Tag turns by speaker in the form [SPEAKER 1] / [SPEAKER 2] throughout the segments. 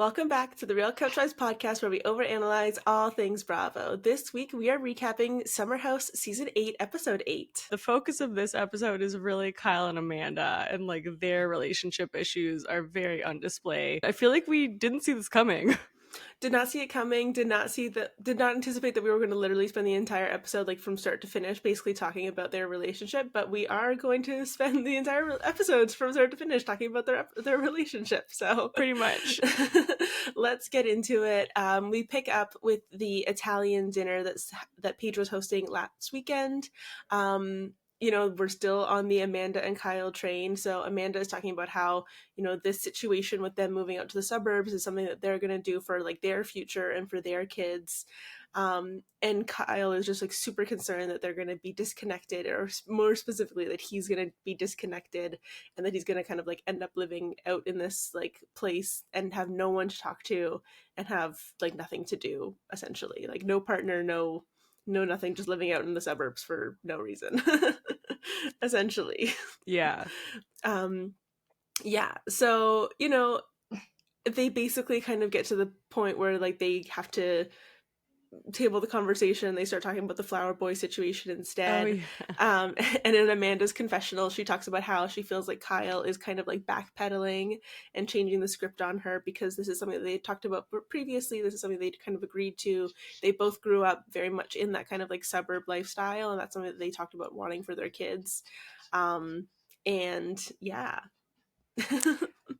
[SPEAKER 1] Welcome back to the Real Couchwives podcast, where we overanalyze all things Bravo. This week we are recapping Summerhouse Season 8, Episode 8.
[SPEAKER 2] The focus of this episode is really Kyle and Amanda, and like their relationship issues are very on display. I feel like we didn't see this coming.
[SPEAKER 1] Did not see it coming, did not anticipate that we were going to literally spend the entire episode, like from start to finish, basically talking about their relationship, but we are going to spend the entire episodes from start to finish talking about their relationship, so
[SPEAKER 2] Pretty much.
[SPEAKER 1] Let's get into it. We pick up with the Italian dinner that Paige was hosting last weekend. We're still on the Amanda and Kyle train. So Amanda is talking about how, this situation with them moving out to the suburbs is something that they're going to do for like their future and for their kids. And Kyle is just like super concerned that they're going to be disconnected, or more specifically that he's going to be disconnected and that he's going to kind of like end up living out in this like place and have no one to talk to and have like nothing to do, essentially. Like no partner, no nothing, just living out in the suburbs for no reason. Essentially.
[SPEAKER 2] Yeah.
[SPEAKER 1] So they basically kind of get to the point where like they have to table the conversation. They start talking about the flower boy situation instead.
[SPEAKER 2] Oh, yeah.
[SPEAKER 1] And in Amanda's confessional, she talks about how she feels like Kyle is kind of like backpedaling and changing the script on her, because this is something that they talked about previously. This is something they kind of agreed to. They both grew up very much in that kind of like suburb lifestyle, and that's something that they talked about wanting for their kids. And yeah.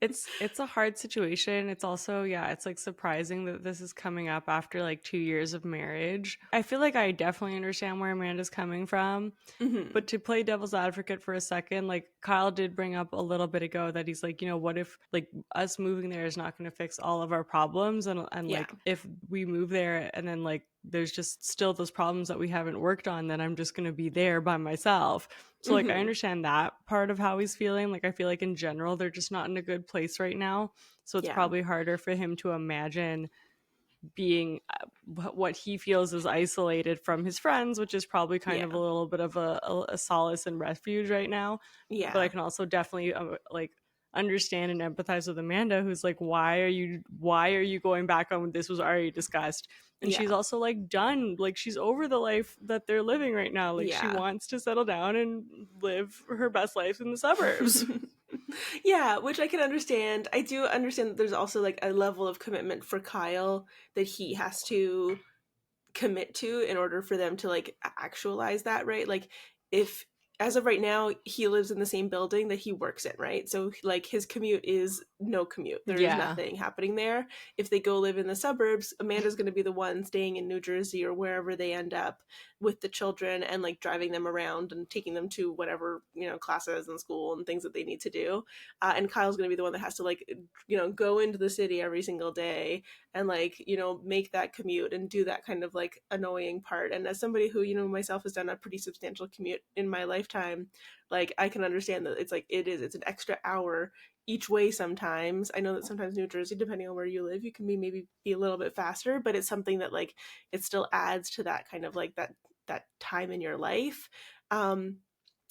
[SPEAKER 2] It's a hard situation. It's also, it's like surprising that this is coming up after like 2 years of marriage. I feel like I definitely understand where Amanda's coming from.
[SPEAKER 1] Mm-hmm.
[SPEAKER 2] But to play devil's advocate for a second, like Kyle did bring up a little bit ago that he's like, what if like us moving there is not going to fix all of our problems, and like if we move there and then like there's just still those problems that we haven't worked on, then I'm just going to be there by myself. So like I understand that part of how he's feeling. Like I feel like in general they're just not in a good place right now, so it's probably harder for him to imagine being what he feels is isolated from his friends, which is probably kind of a little bit of a solace and refuge right now. But I can also definitely like understand and empathize with Amanda, who's like, why are you going back on when this was already discussed? And she's also like done, like she's over the life that they're living right now. Like she wants to settle down and live her best life in the suburbs.
[SPEAKER 1] Yeah, which I can understand. I do understand that there's also like a level of commitment for Kyle that he has to commit to in order for them to like actualize that, right? Like if as of right now he lives in the same building that he works in, right? So like his commute is no commute. There is nothing happening there. If they go live in the suburbs, Amanda's going to be the one staying in New Jersey or wherever they end up with the children and like driving them around and taking them to whatever classes and school and things that they need to do, and Kyle's going to be the one that has to like go into the city every single day and like make that commute and do that kind of like annoying part. And as somebody who myself has done a pretty substantial commute in my lifetime, like I can understand that it's like it's an extra hour each way sometimes. I know that sometimes New Jersey, depending on where you live, you can maybe be a little bit faster, but it's something that like it still adds to that kind of like that time in your life. And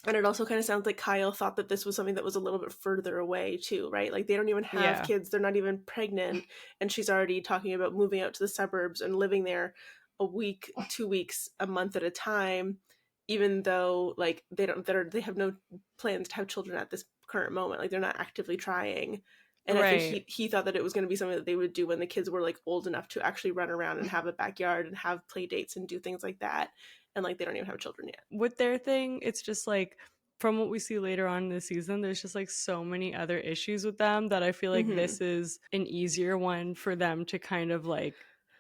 [SPEAKER 1] it also kind of sounds like Kyle thought that this was something that was a little bit further away too, right? Like they don't even have kids. They're not even pregnant. And she's already talking about moving out to the suburbs and living there a week, 2 weeks, a month at a time, even though like they have no plans to have children at this current moment. Like they're not actively trying. And I think he thought that it was going to be something that they would do when the kids were like old enough to actually run around and have a backyard and have play dates and do things like that. And like they don't even have children yet.
[SPEAKER 2] With their thing, it's just like from what we see later on in the season, there's just like so many other issues with them that I feel like this is an easier one for them to kind of like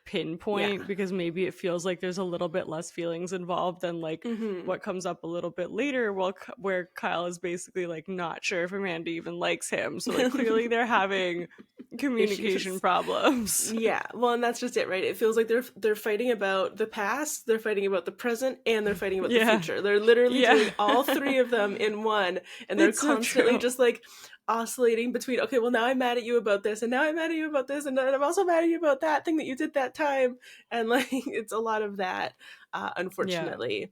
[SPEAKER 2] pinpoint, because maybe it feels like there's a little bit less feelings involved than like what comes up a little bit later, where Kyle is basically like not sure if Amanda even likes him. So like clearly they're having communication problems.
[SPEAKER 1] Yeah, well, and that's just it, right? It feels like they're fighting about the past, they're fighting about the present, and they're fighting about the future. They're literally doing all three of them in one, and they're constantly just like oscillating between, okay, well now I'm mad at you about this, and now I'm mad at you about this, and then I'm also mad at you about that thing that you did that time, and like it's a lot of that, unfortunately.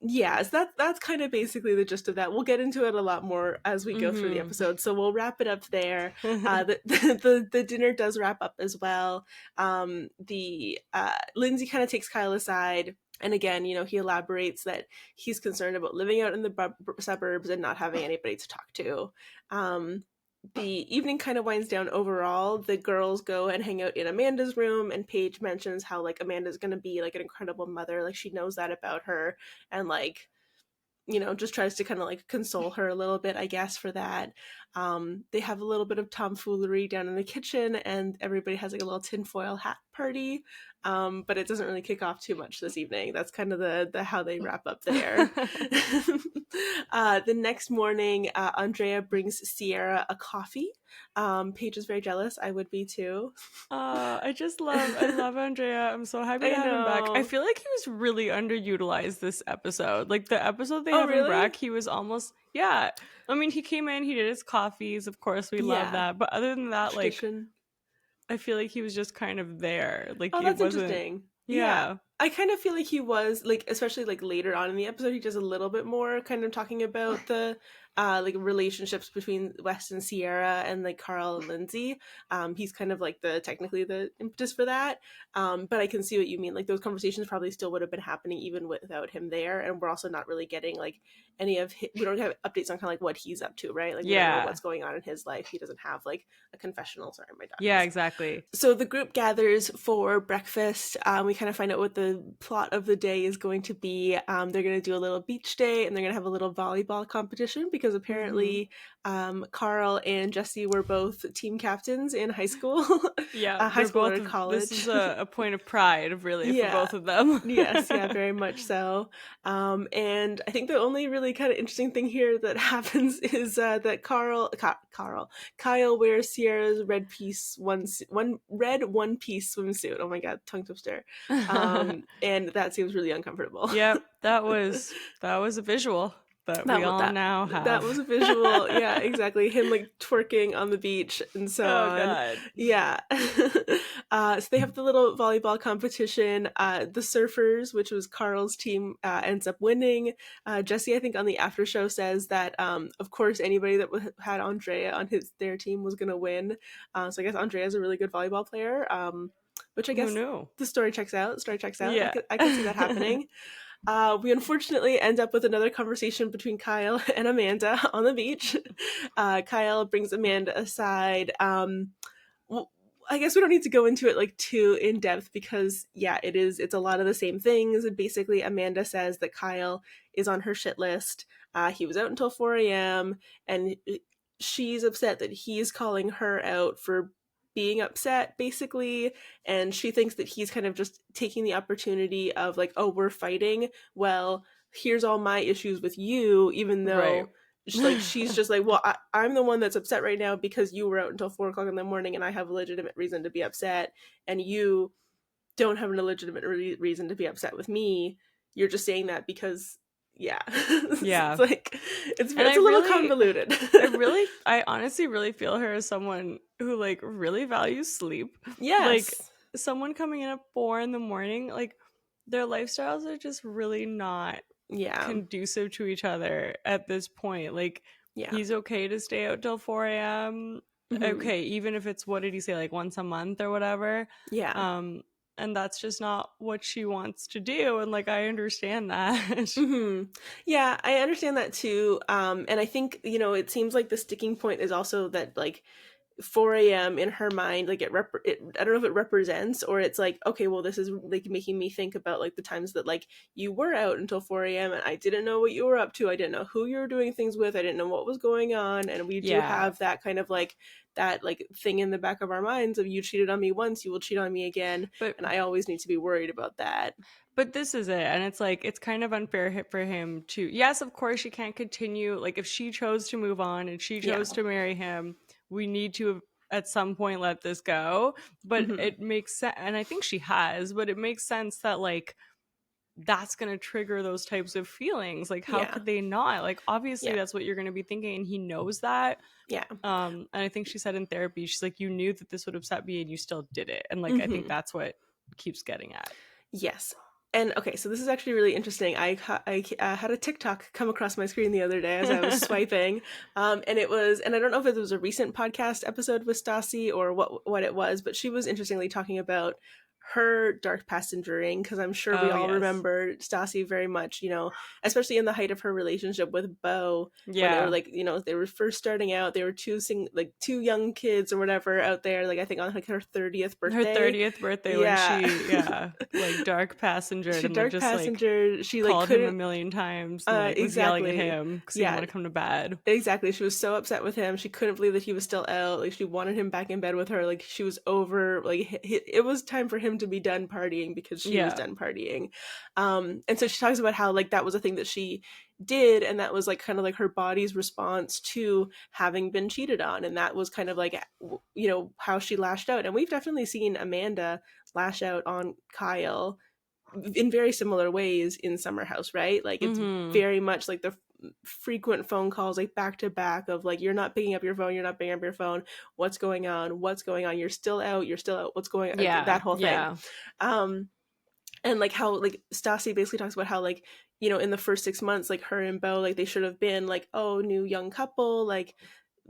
[SPEAKER 1] Yes, that's kind of basically the gist of that. We'll get into it a lot more as we go through the
[SPEAKER 2] Mm-hmm.
[SPEAKER 1] episode, so we'll wrap it up there. The dinner does wrap up as well. The Lindsay kind of takes Kyle aside, and again, he elaborates that he's concerned about living out in the suburbs and not having anybody to talk to. The evening kind of winds down overall. The girls go and hang out in Amanda's room, and Paige mentions how like Amanda's gonna be like an incredible mother, like she knows that about her, and like just tries to kind of like console her a little bit, I guess, for that. They have a little bit of tomfoolery down in the kitchen, and everybody has like a little tinfoil hat party. But it doesn't really kick off too much this evening. That's kind of the how they wrap up there. The next morning, Andrea brings Sierra a coffee. Paige is very jealous. I would be too.
[SPEAKER 2] I love Andrea. I'm so happy to have him back. I feel like he was really underutilized this episode. Like the episode they have him back, he was almost, yeah. I mean, he came in, he did his coffees. Of course, we love that. But other than that, tradition. Like, I feel like he was just kind of there. Like,
[SPEAKER 1] oh, that's interesting.
[SPEAKER 2] Yeah.
[SPEAKER 1] I kind of feel like he was, like, especially, like, later on in the episode, he does a little bit more kind of talking about the, like, relationships between West and Sierra and, like, Carl and Lindsay. He's kind of, like, technically the impetus for that. But I can see what you mean. Like, those conversations probably still would have been happening even without him there. And we're also not really getting, like, we don't have updates on kind of, like, what he's up to, right? Like, we don't know what's going on in his life. He doesn't have, like, a confessional. Sorry, my dog.
[SPEAKER 2] Yeah, exactly.
[SPEAKER 1] So the group gathers for breakfast. We kind of find out what the plot of the day is going to be. They're going to do a little beach day, and they're going to have a little volleyball competition because apparently Carl and Jesse were both team captains in high school.
[SPEAKER 2] Yeah,
[SPEAKER 1] high school or college.
[SPEAKER 2] This is a point of pride, really, for both of them.
[SPEAKER 1] Yes, very much so. And I think the only really kind of interesting thing here that happens is that Kyle wears Sierra's red one-piece swimsuit. Oh my god, tongue twister. And that seems really uncomfortable.
[SPEAKER 2] Yep, that was a visual that we all now have.
[SPEAKER 1] That was a visual. Yeah, exactly. Him like twerking on the beach and so on.
[SPEAKER 2] God.
[SPEAKER 1] Yeah. So they have the little volleyball competition. The surfers, which was Carl's team, ends up winning. Jesse, I think, on the after show says that, of course, anybody that had Andrea on their team was going to win. So I guess Andrea is a really good volleyball player. Which I guess the story checks out. Yeah. I could see that happening. We unfortunately end up with another conversation between Kyle and Amanda on the beach. Kyle brings Amanda aside. Well, I guess we don't need to go into it like too in depth because it's a lot of the same things. And basically Amanda says that Kyle is on her shit list. He was out until 4 a.m. and she's upset that he's calling her out for being upset, basically, and she thinks that he's kind of just taking the opportunity of like, oh, we're fighting, well, here's all my issues with you, even though she's just like, well, I'm the one that's upset right now because you were out until 4 o'clock in the morning and I have a legitimate reason to be upset, and you don't have a legitimate reason to be upset with me. You're just saying that because it's like it's a little convoluted.
[SPEAKER 2] I honestly really feel her as someone who like really values sleep.
[SPEAKER 1] Yes.
[SPEAKER 2] Like someone coming in at 4 a.m, like their lifestyles are just really not conducive to each other at this point. Like he's okay to stay out till 4 a.m. Okay, even if it's, what did he say, like once a month or whatever. And that's just not what she wants to do. And like, I understand that.
[SPEAKER 1] Yeah, I understand that too. And I think, it seems like the sticking point is also that like 4 a.m. in her mind, like I don't know if it represents or it's like, okay, well, this is like making me think about like the times that like you were out until 4 a.m. and I didn't know what you were up to. I didn't know who you were doing things with. I didn't know what was going on. And we do have that kind of like that like thing in the back of our minds of, you cheated on me once, you will cheat on me again. And I always need to be worried about that.
[SPEAKER 2] But this is it. And it's like, it's kind of unfair for him to, yes, of course she can't continue. Like if she chose to move on and she chose to marry him, we need to at some point let this go. But it makes sense, and I think she has, but it makes sense that like that's going to trigger those types of feelings. Like how could they not? Like obviously that's what you're going to be thinking, and he knows that. And I think she said in therapy, she's like, you knew that this would upset me and you still did it. And like I think that's what keeps getting at.
[SPEAKER 1] Yes. And okay, so this is actually really interesting. I had a TikTok come across my screen the other day as I was swiping, and it was, and I don't know if it was a recent podcast episode with Stassi or what it was, but she was interestingly talking about her dark passengering, because I'm sure we
[SPEAKER 2] Oh,
[SPEAKER 1] all
[SPEAKER 2] yes.
[SPEAKER 1] remember Stassi very much, especially in the height of her relationship with Beau, when they were
[SPEAKER 2] Yeah.
[SPEAKER 1] like, they were first starting out, they were two young kids or whatever out there, like I think on like her 30th
[SPEAKER 2] Her
[SPEAKER 1] birthday.
[SPEAKER 2] 30th birthday when
[SPEAKER 1] Yeah.
[SPEAKER 2] she, like dark passengered
[SPEAKER 1] She
[SPEAKER 2] and like
[SPEAKER 1] dark
[SPEAKER 2] just like
[SPEAKER 1] passenger. She like
[SPEAKER 2] called him a
[SPEAKER 1] couldn't.
[SPEAKER 2] million times and like was yelling at
[SPEAKER 1] Exactly.
[SPEAKER 2] him because he didn't
[SPEAKER 1] Yeah.
[SPEAKER 2] want to come to bed.
[SPEAKER 1] Exactly. She was so upset with him. She couldn't believe that he was still out. Like she wanted him back in bed with her. Like she was over. Like it was time for him to be done partying because she was
[SPEAKER 2] Yeah.
[SPEAKER 1] done partying. And so she talks about how like that was a thing that she did, and that was like kind of like her body's response to having been cheated on, and that was kind of like how she lashed out. And we've definitely seen Amanda lash out on Kyle in very similar ways in Summerhouse, right? Like it's
[SPEAKER 2] Mm-hmm.
[SPEAKER 1] very much like the frequent phone calls like back to back of like, you're not picking up your phone, you're not picking up your phone, what's going on, you're still out, what's going on, like
[SPEAKER 2] Yeah.
[SPEAKER 1] that whole thing.
[SPEAKER 2] Yeah.
[SPEAKER 1] And like how like Stassi basically talks about how like, in the first 6 months, like her and Beau, like they should have been like, oh, new young couple, like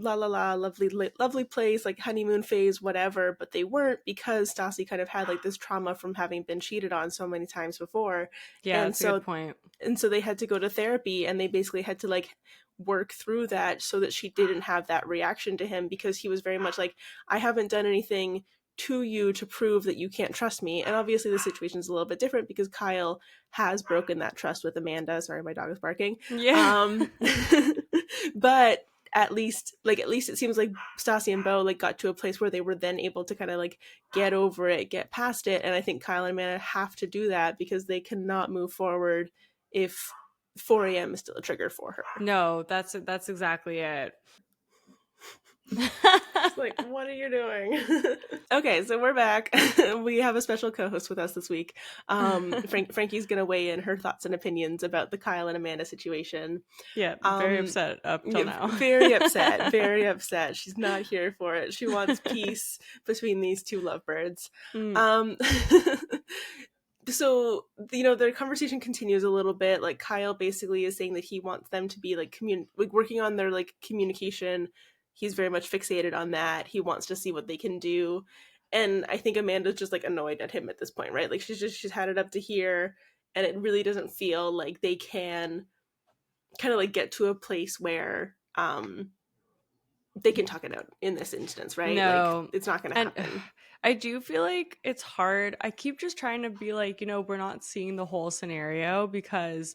[SPEAKER 1] la la la, lovely place, like honeymoon phase, whatever, but they weren't, because Stassi kind of had like this trauma from having been cheated on so many times before.
[SPEAKER 2] Yeah,
[SPEAKER 1] and
[SPEAKER 2] that's a good
[SPEAKER 1] so
[SPEAKER 2] point.
[SPEAKER 1] and so they had to go to therapy, and they basically had to like work through that so that she didn't have that reaction to him, because he was very much like, I haven't done anything to you to prove that you can't trust me. And obviously the situation's a little bit different because Kyle has broken that trust with Amanda. Sorry, my dog is barking.
[SPEAKER 2] Yeah.
[SPEAKER 1] But at least it seems like Stassi and Beau like got to a place where they were then able to kind of like get over it, get past it. And I think Kyle and Amanda have to do that, because they cannot move forward if 4 a.m. is still a trigger for her.
[SPEAKER 2] No, that's exactly it.
[SPEAKER 1] It's like, what are you doing? Okay, so we're back. We have a special co-host with us this week. Frankie's gonna weigh in her thoughts and opinions about the Kyle and Amanda situation.
[SPEAKER 2] Yeah, very upset up till now.
[SPEAKER 1] Very upset, very upset. She's not here for it. She wants peace between these two lovebirds. So their conversation continues a little bit. Like Kyle basically is saying that he wants them to be like working on their like communication. He's very much fixated on that. He wants to see what they can do. And I think Amanda's just like annoyed at him at this point, right? Like she's had it up to here, and it really doesn't feel like they can kind of like get to a place where they can talk it out in this instance, right?
[SPEAKER 2] No,
[SPEAKER 1] like it's not gonna happen.
[SPEAKER 2] I do feel like it's hard. I keep just trying to be like, we're not seeing the whole scenario, because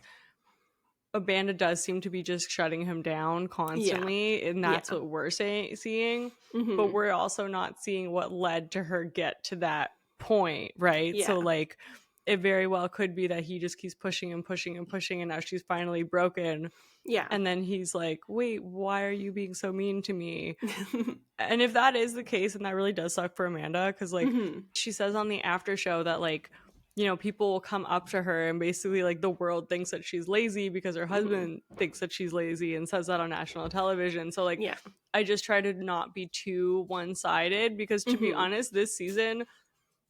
[SPEAKER 2] Amanda does seem to be just shutting him down constantly, and that's what we're seeing.
[SPEAKER 1] Mm-hmm.
[SPEAKER 2] But we're also not seeing what led to her get to that point, right? So like it very well could be that he just keeps pushing and pushing and pushing, and now she's finally broken.
[SPEAKER 1] Yeah.
[SPEAKER 2] And then he's like, wait, why are you being so mean to me? And if that is the case, and that really does suck for Amanda, because like she says on the after show that like, people will come up to her, and basically like the world thinks that she's lazy because her husband thinks that she's lazy and says that on national television. So like, I just try to not be too one-sided, because to be honest, this season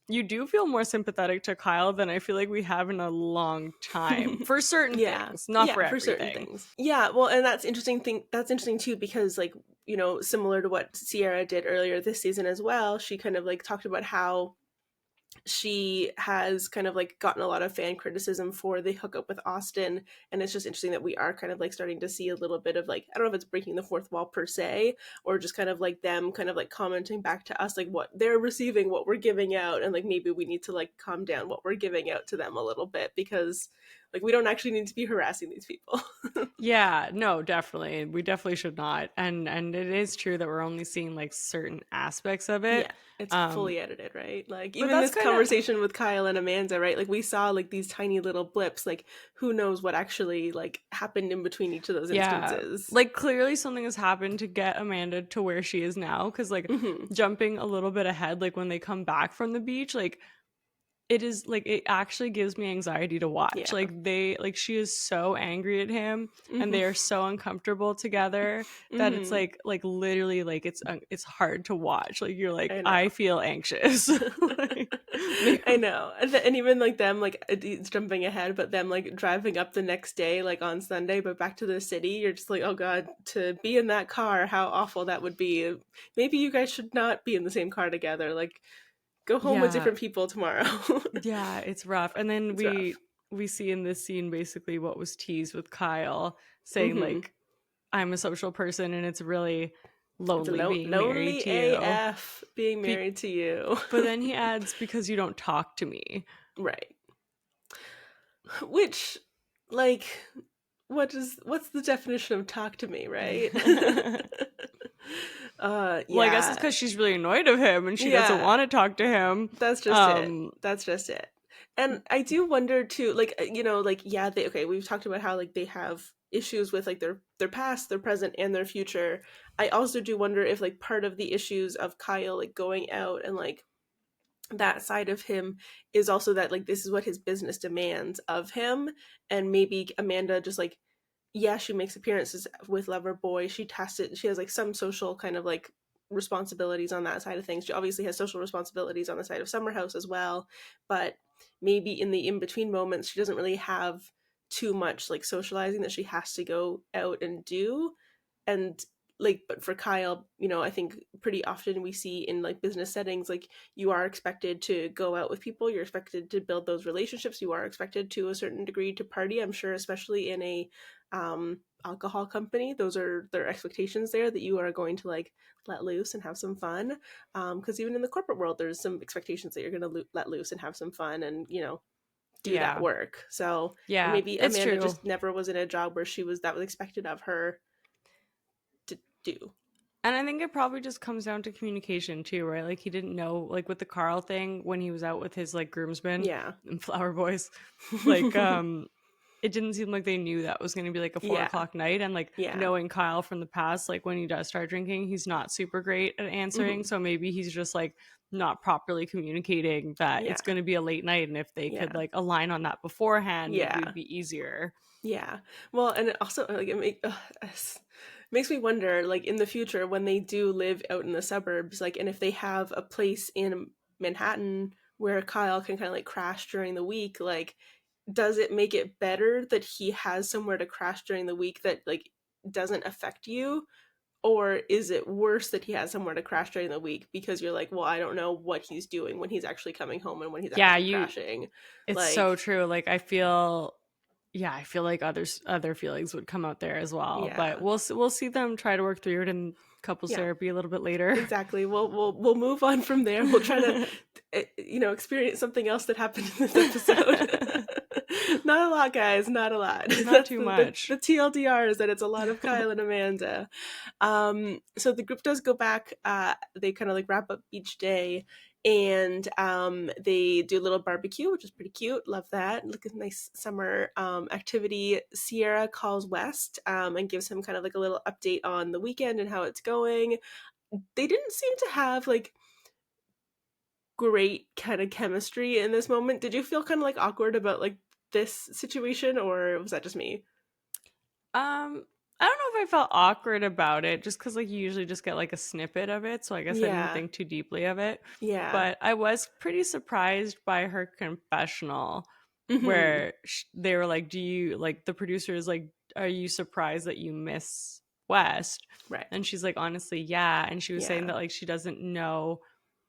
[SPEAKER 2] you do feel more sympathetic to Kyle than I feel like we have in a long time for certain things, not for everything.
[SPEAKER 1] For certain things. Yeah, well, and that's interesting. That's interesting too, because like, similar to what Sierra did earlier this season as well, she kind of like talked about how she has kind of like gotten a lot of fan criticism for the hookup with Austin. And it's just interesting that we are kind of like starting to see a little bit of like, I don't know if it's breaking the fourth wall per se, or just kind of like them kind of like commenting back to us, like what they're receiving, what we're giving out. And like, maybe we need to like calm down what we're giving out to them a little bit, because like we don't actually need to be harassing these people.
[SPEAKER 2] Yeah, no, definitely. We definitely should not. And it is true that we're only seeing like certain aspects of it.
[SPEAKER 1] Yeah, it's fully edited, right? Like even this
[SPEAKER 2] kinda...
[SPEAKER 1] conversation with Kyle and Amanda, right? Like we saw like these tiny little blips, like who knows what actually like happened in between each of those instances.
[SPEAKER 2] Like clearly something has happened to get Amanda to where she is now, because like jumping a little bit ahead, like when they come back from the beach, like it is like, it actually gives me anxiety to watch.
[SPEAKER 1] Yeah.
[SPEAKER 2] She is so angry at him, and
[SPEAKER 1] Mm-hmm.
[SPEAKER 2] they are so uncomfortable together that it's
[SPEAKER 1] Mm-hmm.
[SPEAKER 2] literally like it's hard to watch. Like, you're like,
[SPEAKER 1] I know.
[SPEAKER 2] I feel anxious. Like,
[SPEAKER 1] I know. And even like them like it's jumping ahead, but them like driving up the next day, like on Sunday, but back to the city, you're just like, oh god, to be in that car, how awful that would be. Maybe you guys should not be in the same car together. Like, go home with
[SPEAKER 2] yeah,
[SPEAKER 1] different people tomorrow.
[SPEAKER 2] yeah, it's rough. And then
[SPEAKER 1] It's rough.
[SPEAKER 2] we see in this scene basically what was teased with Kyle saying
[SPEAKER 1] Mm-hmm.
[SPEAKER 2] like, I'm a social person and it's really
[SPEAKER 1] It's a
[SPEAKER 2] lonely being married
[SPEAKER 1] lonely
[SPEAKER 2] to you.
[SPEAKER 1] AF being
[SPEAKER 2] Be-
[SPEAKER 1] married to you.
[SPEAKER 2] but then he adds, because you don't talk to me.
[SPEAKER 1] Right. Which, like, what's the definition of talk to me, right?
[SPEAKER 2] Well, I guess it's
[SPEAKER 1] Yeah.
[SPEAKER 2] because she's really annoyed of him and she doesn't
[SPEAKER 1] Yeah.
[SPEAKER 2] want to talk to him.
[SPEAKER 1] That's just it. That's just it. And I do wonder too, like like yeah, they okay, we've talked about how like they have issues with like their past, their present, and their future. I also do wonder if like part of the issues of Kyle like going out and like that side of him is also that like this is what his business demands of him, and maybe Amanda just like yeah, she makes appearances with Loverboy. She has like some social kind of like responsibilities on that side of things. She obviously has social responsibilities on the side of Summerhouse as well, but maybe in the in between moments, she doesn't really have too much like socializing that she has to go out and do. And like, but for Kyle, I think pretty often we see in like business settings, like you are expected to go out with people, you're expected to build those relationships, you are expected to a certain degree to party. I'm sure, especially in a alcohol company, those are their expectations there, that you are going to like let loose and have some fun. Because even in the corporate world, there's some expectations that you're going to let loose and have some fun and do that
[SPEAKER 2] Yeah.
[SPEAKER 1] work. So, and
[SPEAKER 2] Yeah,
[SPEAKER 1] maybe
[SPEAKER 2] it's
[SPEAKER 1] Amanda
[SPEAKER 2] true.
[SPEAKER 1] just never was in a job where that was expected of her to do.
[SPEAKER 2] And I think it probably just comes down to communication too, right? Like, he didn't know, like with the Carl thing, when he was out with his like groomsmen
[SPEAKER 1] Yeah.
[SPEAKER 2] and flower boys, like it didn't seem like they knew that was going to be like a 4
[SPEAKER 1] Yeah.
[SPEAKER 2] o'clock night. And like,
[SPEAKER 1] Yeah.
[SPEAKER 2] knowing Kyle from the past, like when he does start drinking, he's not super great at answering.
[SPEAKER 1] Hmm.
[SPEAKER 2] So maybe he's just like not properly communicating that
[SPEAKER 1] Yeah.
[SPEAKER 2] it's going to be a late night, and if they could
[SPEAKER 1] Yeah.
[SPEAKER 2] like align on that beforehand, maybe
[SPEAKER 1] Yeah.
[SPEAKER 2] it'd be easier.
[SPEAKER 1] Yeah. Well, and it also like makes me wonder, like in the future when they do live out in the suburbs, like, and if they have a place in Manhattan where Kyle can kind of like crash during the week, like, does it make it better that he has somewhere to crash during the week that like doesn't affect you? Or is it worse that he has somewhere to crash during the week because you're like, well, I don't know what he's doing when he's actually coming home and when he's
[SPEAKER 2] Yeah,
[SPEAKER 1] actually crashing.
[SPEAKER 2] it's so
[SPEAKER 1] Like,
[SPEAKER 2] true. Like, I feel like other feelings would come out there as well. But
[SPEAKER 1] yeah.
[SPEAKER 2] we'll see them try to work through it in couples
[SPEAKER 1] Yeah.
[SPEAKER 2] therapy a little bit later.
[SPEAKER 1] Exactly. We'll move on from there. We'll try to experience something else that happened in this episode. Not a lot, guys. Not a lot.
[SPEAKER 2] Not
[SPEAKER 1] That's
[SPEAKER 2] too
[SPEAKER 1] the
[SPEAKER 2] much.
[SPEAKER 1] TLDR is that it's a lot of Kyle and Amanda. So the group does go back. They kind of like wrap up each day, and they do a little barbecue, which is pretty cute. Love that. Look at a nice summer activity. Sierra calls West and gives him kind of like a little update on the weekend and how it's going. They didn't seem to have like great kind of chemistry in this moment. Did you feel kind of like awkward about like this situation, or was that just me?
[SPEAKER 2] I don't know if I felt awkward about it, just because like you usually just get like a snippet of it, so I guess I didn't
[SPEAKER 1] Yeah.
[SPEAKER 2] think too deeply of it.
[SPEAKER 1] Yeah.
[SPEAKER 2] But I was pretty surprised by her confessional,
[SPEAKER 1] Mm-hmm.
[SPEAKER 2] where they were like, "Do you like?" The producer is like, "Are you surprised that you miss West?"
[SPEAKER 1] Right.
[SPEAKER 2] And she's like, "Honestly, yeah." And she was saying
[SPEAKER 1] Yeah.
[SPEAKER 2] that like she doesn't know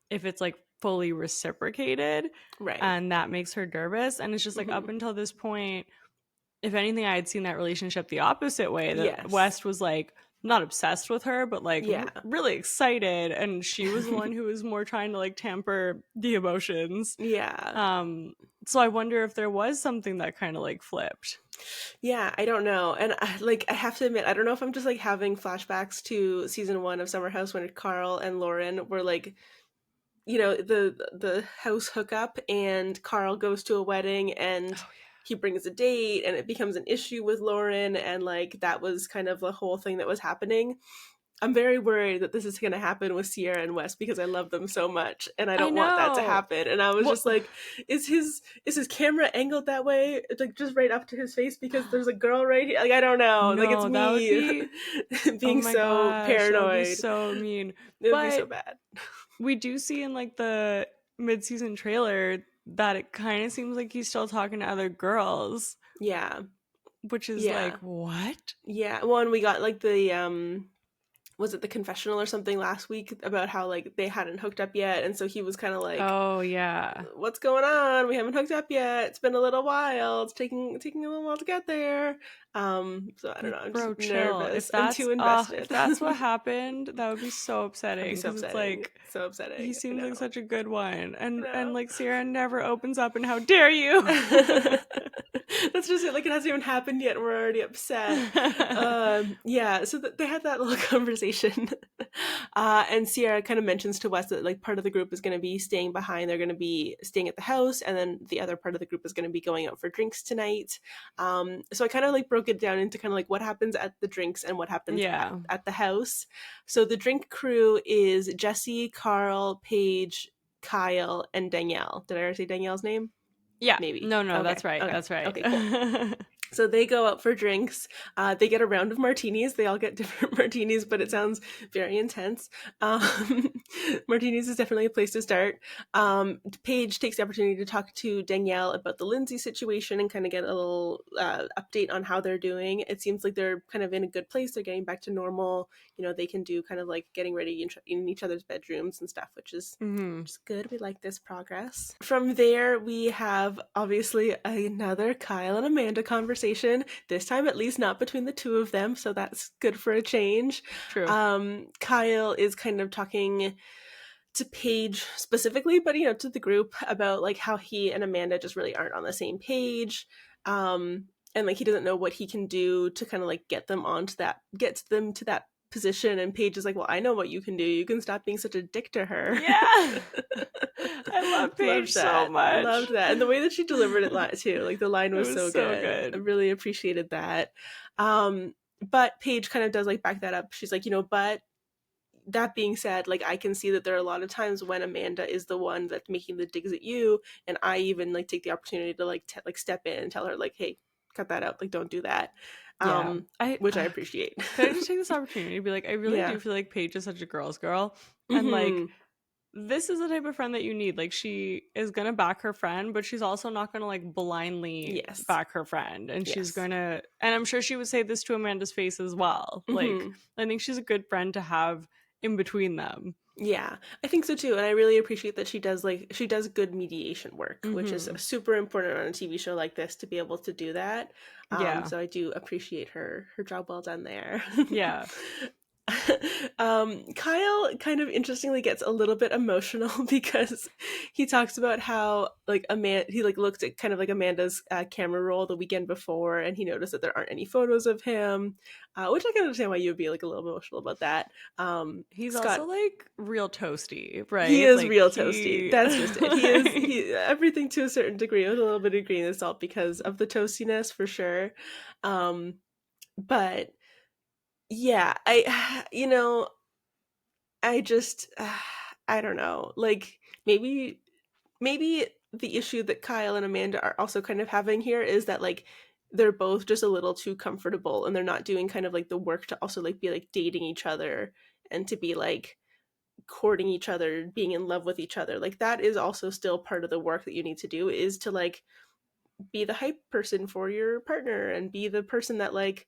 [SPEAKER 2] if it's like fully reciprocated,
[SPEAKER 1] Right.
[SPEAKER 2] and that makes her nervous. And it's just like,
[SPEAKER 1] Mm-hmm.
[SPEAKER 2] up until this point, if anything, I had seen that relationship the opposite way, that
[SPEAKER 1] Yes.
[SPEAKER 2] West was like not obsessed with her, but like
[SPEAKER 1] Yeah.
[SPEAKER 2] really excited, and she was the one who was more trying to like tamper the emotions.
[SPEAKER 1] Yeah.
[SPEAKER 2] um so I wonder if there was something that kind of like flipped.
[SPEAKER 1] Yeah, I don't know. And I have to admit, I don't know if I'm just like having flashbacks to season 1 of Summer House when Carl and Lauren were like, the house hookup, and Carl goes to a wedding and
[SPEAKER 2] Oh
[SPEAKER 1] he brings a date and it becomes an issue with Lauren, and like that was kind of the whole thing that was happening. I'm very worried that this is going to happen with Sierra and Wes because I love them so much and I
[SPEAKER 2] I
[SPEAKER 1] don't want that to
[SPEAKER 2] know.
[SPEAKER 1] happen. And I was just like, is his camera angled that way? It's like just right up to his face because there's a girl right here. Like, I don't know. Like, it's
[SPEAKER 2] No, that would
[SPEAKER 1] me
[SPEAKER 2] be, oh
[SPEAKER 1] being
[SPEAKER 2] my
[SPEAKER 1] so
[SPEAKER 2] gosh, that would be
[SPEAKER 1] paranoid.
[SPEAKER 2] so mean.
[SPEAKER 1] It would be so
[SPEAKER 2] But
[SPEAKER 1] bad.
[SPEAKER 2] we do see in like the mid-season trailer that it kind of seems like he's still talking to other girls,
[SPEAKER 1] Yeah.
[SPEAKER 2] which is
[SPEAKER 1] Yeah.
[SPEAKER 2] like, what?
[SPEAKER 1] Yeah. Well, and we got like the was it the confessional or something last week about how like they hadn't hooked up yet, and so he was kind of like,
[SPEAKER 2] Oh yeah,
[SPEAKER 1] what's going on? We haven't hooked up yet. It's been a little while. It's taking a little while to get there. So I don't
[SPEAKER 2] like
[SPEAKER 1] know. I'm just
[SPEAKER 2] bro, chill.
[SPEAKER 1] nervous and too invested.
[SPEAKER 2] If that's what happened, that would be so
[SPEAKER 1] That'd be
[SPEAKER 2] upsetting
[SPEAKER 1] so
[SPEAKER 2] because it's
[SPEAKER 1] upsetting.
[SPEAKER 2] like
[SPEAKER 1] So
[SPEAKER 2] he
[SPEAKER 1] upsetting. I
[SPEAKER 2] seems like
[SPEAKER 1] know.
[SPEAKER 2] such a good one,
[SPEAKER 1] I
[SPEAKER 2] and
[SPEAKER 1] know.
[SPEAKER 2] like Sierra never opens up, and how dare you?
[SPEAKER 1] That's just it. Like, it hasn't even happened yet, and we're already upset. Yeah. So they had that little conversation, and Sierra kind of mentions to Wes that like part of the group is going to be staying behind. They're going to be staying at the house, and then the other part of the group is going to be going out for drinks tonight. So I kind of like broke it down into kind of like what happens at the drinks and what happens
[SPEAKER 2] Yeah.
[SPEAKER 1] at the house. So the drink crew is Jesse, Carl, Paige, Kyle, and Danielle. Did I already say Danielle's name?
[SPEAKER 2] Yeah.
[SPEAKER 1] Maybe.
[SPEAKER 2] No,
[SPEAKER 1] Okay.
[SPEAKER 2] that's right.
[SPEAKER 1] Okay.
[SPEAKER 2] That's right.
[SPEAKER 1] Okay, cool. So they go out for drinks. They get a round of martinis. They all get different martinis, but it sounds very intense. Martinis is definitely a place to start. Paige takes the opportunity to talk to Danielle about the Lindsay situation and kind of get a little update on how they're doing. It seems like they're kind of in a good place. They're getting back to normal. They can do kind of like getting ready in each other's bedrooms and stuff, which is just good. We like this progress. From there, we have obviously another Kyle and Amanda conversation. This time, at least, not between the two of them, so that's good for a change.
[SPEAKER 2] True.
[SPEAKER 1] Kyle is kind of talking to Paige specifically, but to the group about like how he and Amanda just really aren't on the same page. And like he doesn't know what he can do to kind of like get them to that position. And Paige is like, well, I know what you can do. You can stop being such a dick to her.
[SPEAKER 2] Yeah. I love Paige so much.
[SPEAKER 1] Loved that. And the way that she delivered it too. Like the line was so good. I really appreciated that. But Paige kind of does like back that up. She's like, but that being said, like I can see that there are a lot of times when Amanda is the one that's making the digs at you, and I even like take the opportunity to like step in and tell her like, hey, cut that out, like don't do that. Which I appreciate.
[SPEAKER 2] Could I just take this opportunity to be like, I really do feel like Paige is such a girl's girl, and like this is the type of friend that you need. Like she is gonna back her friend, but she's also not gonna like blindly back her friend, and she's gonna, and I'm sure she would say this to Amanda's face as well. Like I think she's a good friend to have in between them.
[SPEAKER 1] Yeah, I think so too, and I really appreciate that she does good mediation work, which is super important on a TV show like this to be able to do that. So I do appreciate her job well done there.
[SPEAKER 2] Yeah.
[SPEAKER 1] Kyle kind of interestingly gets a little bit emotional because he talks about how like he like looked at kind of like Amanda's camera roll the weekend before, and he noticed that there aren't any photos of him, which I can understand why you would be like a little emotional about that.
[SPEAKER 2] He's Scott, also like real toasty, right?
[SPEAKER 1] He is
[SPEAKER 2] like,
[SPEAKER 1] real toasty. That's just it. He is everything to a certain degree with a little bit of grain of salt because of the toastiness for sure. But yeah, I just I don't know, like maybe the issue that Kyle and Amanda are also kind of having here is that like they're both just a little too comfortable, and they're not doing kind of like the work to also like be like dating each other and to be like courting each other, being in love with each other. Like that is also still part of the work that you need to do, is to like be the hype person for your partner and be the person that like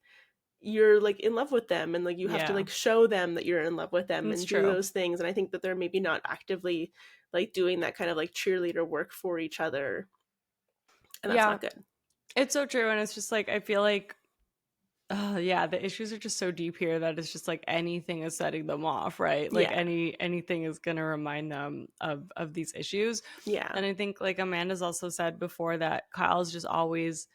[SPEAKER 1] you're like in love with them, and like you have to like show them that you're in love with them. That's and do those things. And I think that they're maybe not actively like doing that kind of like cheerleader work for each other, and that's not good.
[SPEAKER 2] It's so true. And it's just like I feel like the issues are just so deep here that it's just like anything is setting them off, right? Like anything is gonna remind them of these issues. And I think like Amanda's also said before that Kyle's just always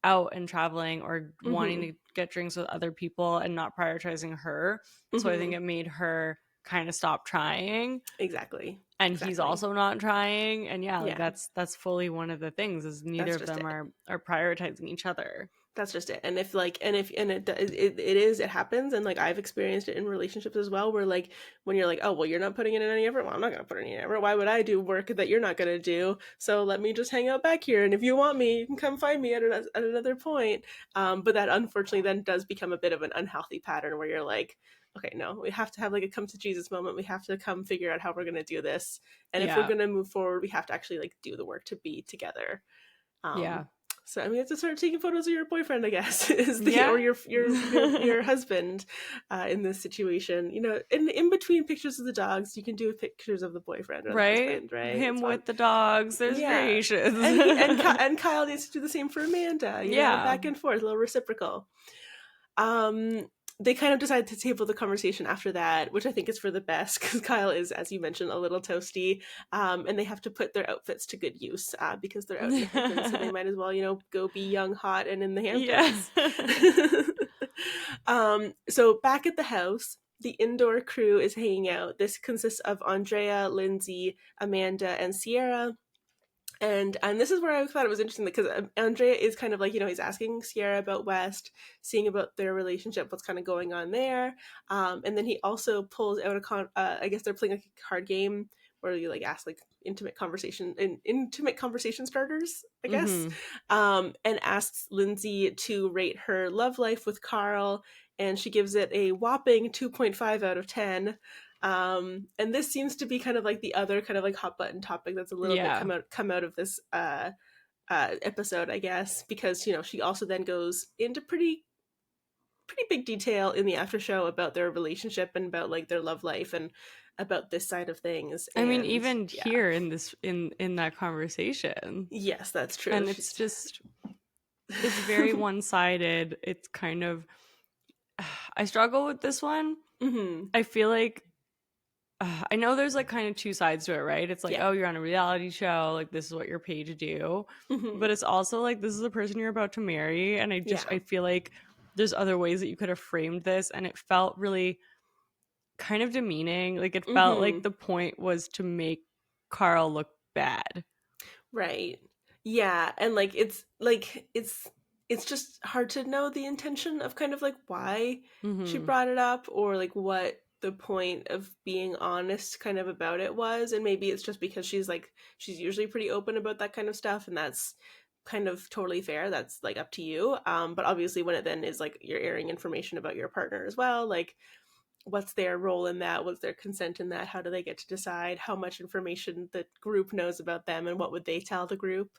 [SPEAKER 2] out and traveling or wanting to get drinks with other people and not prioritizing her. So I think it made her kind of stop trying.
[SPEAKER 1] Exactly.
[SPEAKER 2] And he's also not trying. And like that's fully one of the things, is neither of them are prioritizing each other.
[SPEAKER 1] That's just it. And if like, and if, and it happens. And like, I've experienced it in relationships as well, where like, when you're like, oh, well, you're not putting in any effort. Well, I'm not going to put in any effort. Why would I do work that you're not going to do? So let me just hang out back here. And if you want me, you can come find me at another point. But that unfortunately then does become a bit of an unhealthy pattern where you're like, okay, no, we have to have like a come to Jesus moment. We have to come figure out how we're going to do this. And if we're going to move forward, we have to actually like do the work to be together.
[SPEAKER 2] Yeah.
[SPEAKER 1] So I mean, you have to start taking photos of your boyfriend, I guess, or your husband in this situation. You know, in between pictures of the dogs, you can do pictures of the boyfriend or the husband, right?
[SPEAKER 2] Him with the dogs. There's variations,
[SPEAKER 1] and Kyle needs to do the same for Amanda. You know, back and forth, a little reciprocal. They kind of decide to table the conversation after that, which I think is for the best because Kyle is, as you mentioned, a little toasty, and they have to put their outfits to good use because they're out in the Hamptons, so they might as well, you know, go be young, hot, and in the Hamptons. Yeah. So back at the house, the indoor crew is hanging out. This consists of Andrea, Lindsay, Amanda, and Sierra. And this is where I thought it was interesting because Andrea is kind of like, you know, he's asking Sierra about West, seeing about their relationship, what's kind of going on there. And then he also pulls out I guess they're playing like a card game where you like ask like intimate conversation starters, I guess. And asks Lindsay to rate her love life with Carl. And she gives it a whopping 2.5 out of 10. And this seems to be kind of like the other kind of like hot button topic that's a little bit come out of this episode, I guess, because, you know, she also then goes into pretty big detail in the after show about their relationship and about like their love life and about this side of things.
[SPEAKER 2] I mean, even here in this in that conversation,
[SPEAKER 1] yes, that's true.
[SPEAKER 2] And it's just it's very one-sided. It's kind of I struggle with this one. I feel like I know there's like kind of two sides to it, right? It's like, oh, you're on a reality show, like this is what you're paid to do. But it's also like this is the person you're about to marry, and I feel like there's other ways that you could have framed this, and it felt really kind of demeaning. Like it felt like the point was to make Carl look bad.
[SPEAKER 1] Right. Yeah, and like it's just hard to know the intention of kind of like why she brought it up or like what the point of being honest kind of about it was. And maybe it's just because she's usually pretty open about that kind of stuff, and that's kind of totally fair. That's like up to you. But obviously when it then is like you're airing information about your partner as well, like what's their role in that, what's their consent in that, how do they get to decide how much information the group knows about them and what would they tell the group.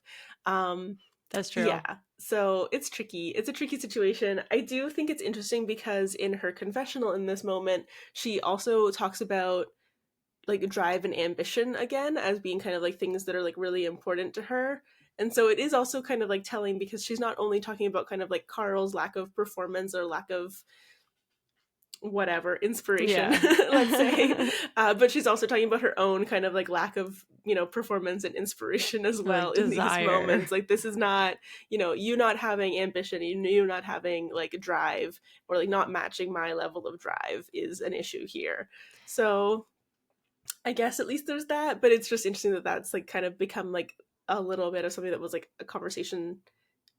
[SPEAKER 2] That's true.
[SPEAKER 1] Yeah, so it's tricky. It's a tricky situation. I do think it's interesting because in her confessional in this moment, she also talks about like drive and ambition again as being kind of like things that are like really important to her. And so it is also kind of like telling because she's not only talking about kind of like Carl's lack of performance or lack of whatever inspiration, let's say, but she's also talking about her own kind of like lack of, you know, performance and inspiration as well, like in these moments. Like this is not, you know, you not having ambition, you not having like drive or like not matching my level of drive is an issue here. So I guess at least there's that, but it's just interesting that that's like kind of become like a little bit of something that was like a conversation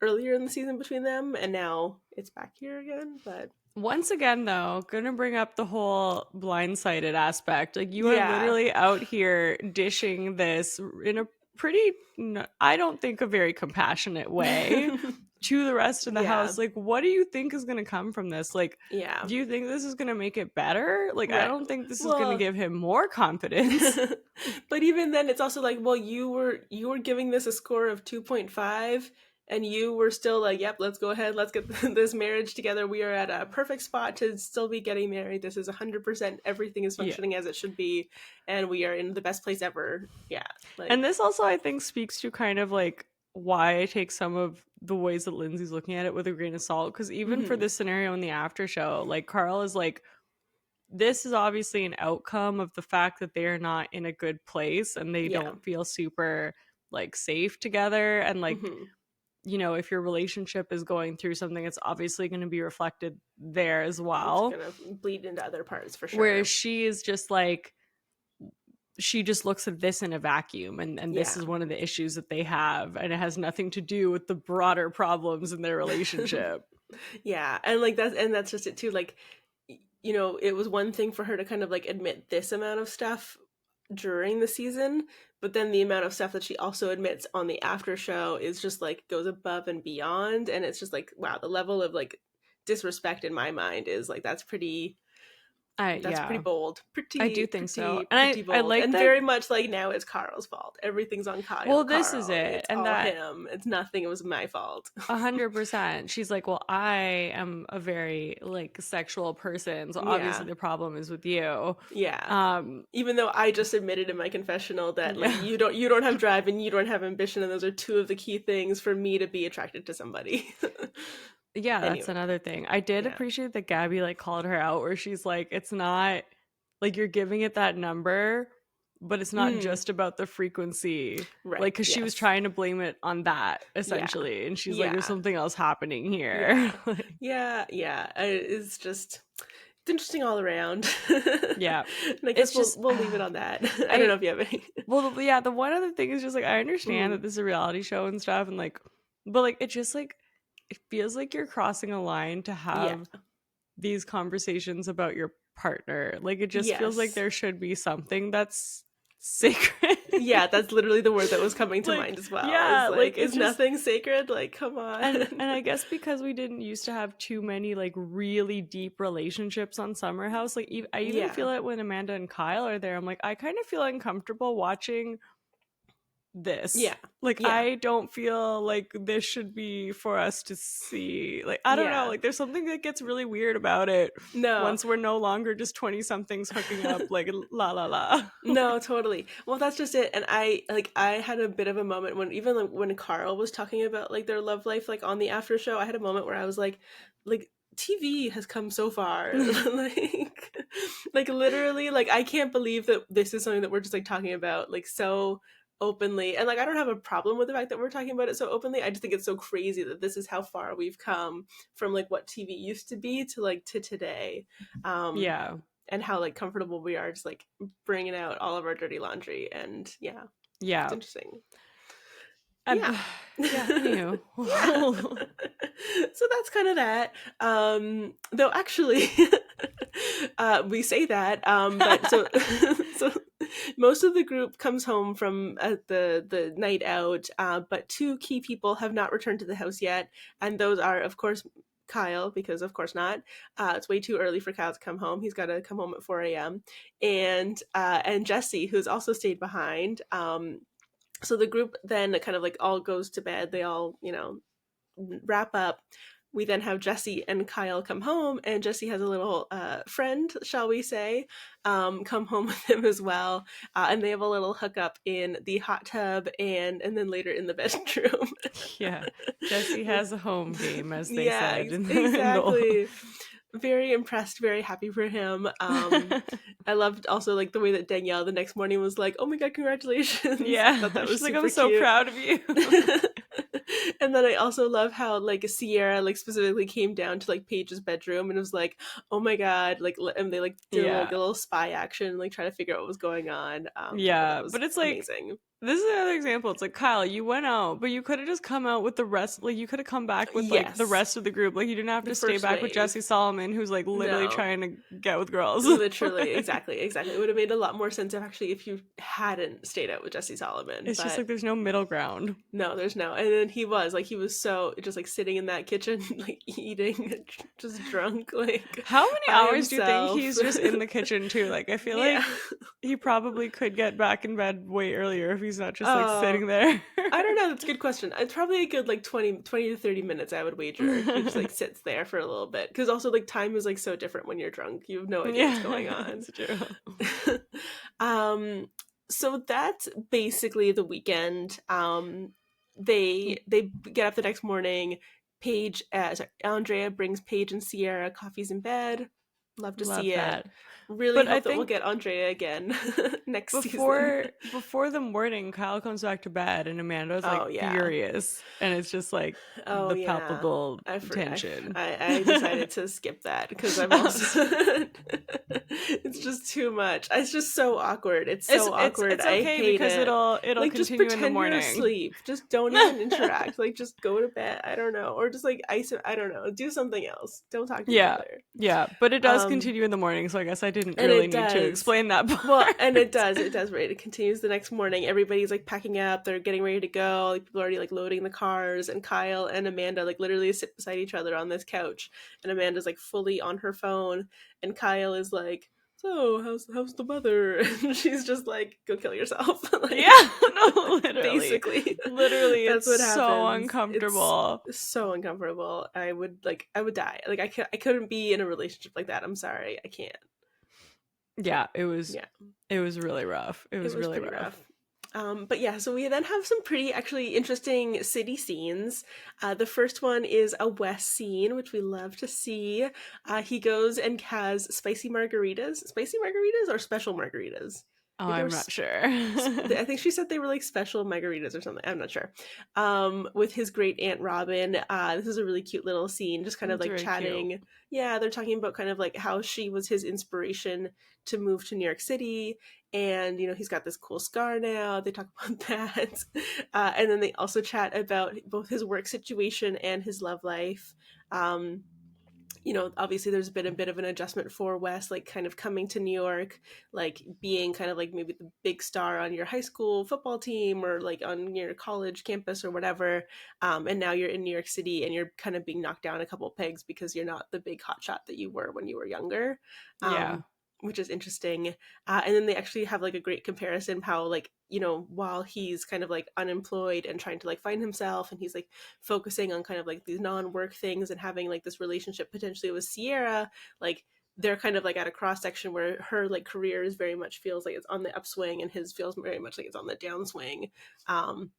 [SPEAKER 1] earlier in the season between them, and now it's back here again. But
[SPEAKER 2] once again, though, gonna bring up the whole blindsided aspect. Like you are literally out here dishing this in a pretty, I don't think, a very compassionate way to the rest of the house. Like, what do you think is gonna come from this? Like, do you think this is gonna make it better? Like, I don't think this is gonna give him more confidence.
[SPEAKER 1] But even then, it's also like, well, you were giving this a score of 2.5. And you were still like, yep, let's go ahead. Let's get this marriage together. We are at a perfect spot to still be getting married. This is 100%. Everything is functioning as it should be. And we are in the best place ever. Yeah.
[SPEAKER 2] Like, and this also, I think, speaks to kind of like why I take some of the ways that Lindsay's looking at it with a grain of salt. Because even for this scenario in the after show, like Carl is like, this is obviously an outcome of the fact that they are not in a good place and they don't feel super like safe together. And like, you know, if your relationship is going through something, it's obviously going to be reflected there as well.
[SPEAKER 1] It's going to bleed into other parts for sure.
[SPEAKER 2] Whereas she is just like, she just looks at this in a vacuum, and this is one of the issues that they have, and it has nothing to do with the broader problems in their relationship.
[SPEAKER 1] Yeah, and like that's just it too. Like, you know, it was one thing for her to kind of like admit this amount of stuff during the season, but then the amount of stuff that she also admits on the after show is just like goes above and beyond, and it's just like, wow, the level of like disrespect in my mind is like that's pretty bold,
[SPEAKER 2] I do think so. And
[SPEAKER 1] pretty
[SPEAKER 2] I
[SPEAKER 1] bold,
[SPEAKER 2] like
[SPEAKER 1] and
[SPEAKER 2] that.
[SPEAKER 1] very much like now it's Carl's fault. Everything's on Kyle.
[SPEAKER 2] Well, this is
[SPEAKER 1] Carl.
[SPEAKER 2] it.
[SPEAKER 1] It's
[SPEAKER 2] And
[SPEAKER 1] all
[SPEAKER 2] that
[SPEAKER 1] him. It's nothing. It was my fault.
[SPEAKER 2] 100%. She's like, well, I am a very like sexual person, so obviously the problem is with you.
[SPEAKER 1] Yeah. Even though I just admitted in my confessional that like you don't have drive and you don't have ambition, and those are two of the key things for me to be attracted to somebody.
[SPEAKER 2] Yeah, that's another thing. I did appreciate that Gabby like called her out, where she's like, it's not like you're giving it that number, but it's not just about the frequency.
[SPEAKER 1] Right.
[SPEAKER 2] Like, because she was trying to blame it on that essentially. And she's like, there's something else happening here.
[SPEAKER 1] Yeah. It's just, it's interesting all around.
[SPEAKER 2] Yeah.
[SPEAKER 1] And I guess we'll leave it on that. I don't know if you have any.
[SPEAKER 2] Well, yeah, the one other thing is just like, I understand that this is a reality show and stuff, and like, but like, it just like, it feels like you're crossing a line to have these conversations about your partner. Like, it just feels like there should be something that's sacred.
[SPEAKER 1] Yeah, that's literally the word that was coming to mind as well.
[SPEAKER 2] Yeah,
[SPEAKER 1] like is nothing sacred? Like, come on.
[SPEAKER 2] And I guess because we didn't used to have too many like really deep relationships on Summerhouse, like I even feel it when Amanda and Kyle are there. I'm like, I kind of feel uncomfortable watching this. I don't feel like this should be for us to see. Like, I don't know, like there's something that gets really weird about it once we're no longer just 20 somethings hooking up like la la la.
[SPEAKER 1] No, totally. Well, that's just it. And I had a bit of a moment when even like, when Carl was talking about like their love life like on the after show, I had a moment where I was like TV has come so far. like literally, like I can't believe that this is something that we're just like talking about like so openly. And like I don't have a problem with the fact that we're talking about it so openly. I just think it's so crazy that this is how far we've come from like what TV used to be to like to today. And how like comfortable we are just like bringing out all of our dirty laundry. And it's interesting.
[SPEAKER 2] Anywho.
[SPEAKER 1] So that's kind of that. Though actually we say that but so most of the group comes home from the night out, but two key people have not returned to the house yet, and those are of course Kyle, because of course not. It's way too early for Kyle to come home. He's got to come home at 4 a.m. And Jesse, who's also stayed behind. So the group then kind of like all goes to bed. They all, wrap up. We then have Jesse and Kyle come home, and Jesse has a little friend, shall we say, come home with him as well. And they have a little hookup in the hot tub and then later in the bedroom.
[SPEAKER 2] Yeah. Jesse has a home game, as they said.
[SPEAKER 1] Exactly. Very impressed, very happy for him. I loved also like the way that Danielle the next morning was like, "Oh my god, congratulations!"
[SPEAKER 2] Yeah,
[SPEAKER 1] I thought that was
[SPEAKER 2] like,
[SPEAKER 1] super
[SPEAKER 2] I'm so
[SPEAKER 1] cute.
[SPEAKER 2] proud of you.
[SPEAKER 1] And then I also love how like Sierra like specifically came down to like Paige's bedroom and was like, "Oh my god!" Like, and they like did like a little spy action, like try to figure out what was going on.
[SPEAKER 2] But it's like
[SPEAKER 1] amazing.
[SPEAKER 2] This is another example. It's like, Kyle, you went out, but you could have just come out with the rest. Like, you could have come back with like the rest of the group. Like, you didn't have to stay back with Jesse Solomon, who's like literally trying to get with girls.
[SPEAKER 1] Literally, exactly. It would have made a lot more sense if you hadn't stayed out with Jesse Solomon.
[SPEAKER 2] It's just like there's no middle ground.
[SPEAKER 1] No, there's no. And then he was so just like sitting in that kitchen, like eating, just drunk. Like,
[SPEAKER 2] how many hours do you think he's just in the kitchen too? Like, I feel like he probably could get back in bed way earlier if he's not just like sitting there.
[SPEAKER 1] I don't know. That's a good question. It's probably a good like 20 to 30 minutes, I would wager. He just like sits there for a little bit. Because also like time is like so different when you're drunk. You have no idea what's going on.
[SPEAKER 2] It's
[SPEAKER 1] true. So that's basically the weekend. They get up the next morning. Andrea brings Paige and Sierra coffees in bed. Love to
[SPEAKER 2] Love
[SPEAKER 1] see it.
[SPEAKER 2] that.
[SPEAKER 1] Really
[SPEAKER 2] But I
[SPEAKER 1] hope that we'll
[SPEAKER 2] think
[SPEAKER 1] get Andrea again next season.
[SPEAKER 2] before the morning, Kyle comes back to bed and Amanda's like
[SPEAKER 1] Oh yeah.
[SPEAKER 2] furious, and it's just like
[SPEAKER 1] Oh
[SPEAKER 2] the
[SPEAKER 1] yeah.
[SPEAKER 2] palpable
[SPEAKER 1] I for,
[SPEAKER 2] tension.
[SPEAKER 1] I decided to skip that because I'm also it's just too much. It's just so awkward. It's so awkward.
[SPEAKER 2] It's
[SPEAKER 1] I
[SPEAKER 2] okay
[SPEAKER 1] hate
[SPEAKER 2] because
[SPEAKER 1] it.
[SPEAKER 2] it'll
[SPEAKER 1] Like just
[SPEAKER 2] continue in the
[SPEAKER 1] pretend you're
[SPEAKER 2] morning.
[SPEAKER 1] asleep. Just don't even interact. Like just go to bed. I don't know. Or just like ice I don't know. Do something else. Don't talk to each
[SPEAKER 2] Yeah.
[SPEAKER 1] other.
[SPEAKER 2] Yeah, but it does
[SPEAKER 1] Um
[SPEAKER 2] continue in the morning, so I guess I didn't
[SPEAKER 1] and
[SPEAKER 2] really
[SPEAKER 1] it
[SPEAKER 2] need to
[SPEAKER 1] does.
[SPEAKER 2] explain that part.
[SPEAKER 1] Well, and it does, right? It continues the next morning. Everybody's like packing up, they're getting ready to go. Like people are already like loading the cars, and Kyle and Amanda like literally sit beside each other on this couch, and Amanda's like fully on her phone, and Kyle is like, "So, how's the weather?" And she's just like, "Go kill yourself." Like,
[SPEAKER 2] Yeah, no,
[SPEAKER 1] basically,
[SPEAKER 2] literally,
[SPEAKER 1] that's
[SPEAKER 2] it's
[SPEAKER 1] what
[SPEAKER 2] so
[SPEAKER 1] happens. It's
[SPEAKER 2] uncomfortable.
[SPEAKER 1] so uncomfortable. I would die. Like I couldn't be in a relationship like that. I'm sorry, I can't.
[SPEAKER 2] Yeah,
[SPEAKER 1] Yeah.
[SPEAKER 2] it was really rough. It
[SPEAKER 1] It
[SPEAKER 2] was
[SPEAKER 1] was
[SPEAKER 2] really
[SPEAKER 1] pretty
[SPEAKER 2] rough.
[SPEAKER 1] rough. But yeah, so we then have some pretty actually interesting city scenes. The first one is a West scene, which we love to see. He goes and has spicy margaritas or special margaritas.
[SPEAKER 2] Oh,
[SPEAKER 1] I think they
[SPEAKER 2] I'm
[SPEAKER 1] were
[SPEAKER 2] not sure.
[SPEAKER 1] I think she said they were like special margaritas or something. I'm not sure. With his great aunt Robin. This is a really cute little scene, just kind of
[SPEAKER 2] It's
[SPEAKER 1] like
[SPEAKER 2] very cute.
[SPEAKER 1] chatting. Yeah, they're talking about kind of like how she was his inspiration to move to New York City, and he's got this cool scar now. They talk about that, and then they also chat about both his work situation and his love life. Um, Obviously there's been a bit of an adjustment for Wes, like kind of coming to New York, like being kind of like maybe the big star on your high school football team or like on your college campus or whatever. And now you're in New York City and you're kind of being knocked down a couple of pegs because you're not the big hotshot that you were when you were younger.
[SPEAKER 2] Yeah.
[SPEAKER 1] Which is interesting. And then they actually have like a great comparison how like, while he's kind of like unemployed and trying to like find himself, and he's like focusing on kind of like these non-work things and having like this relationship potentially with Sierra, like they're kind of like at a cross section where her like career is very much feels like it's on the upswing and his feels very much like it's on the downswing. And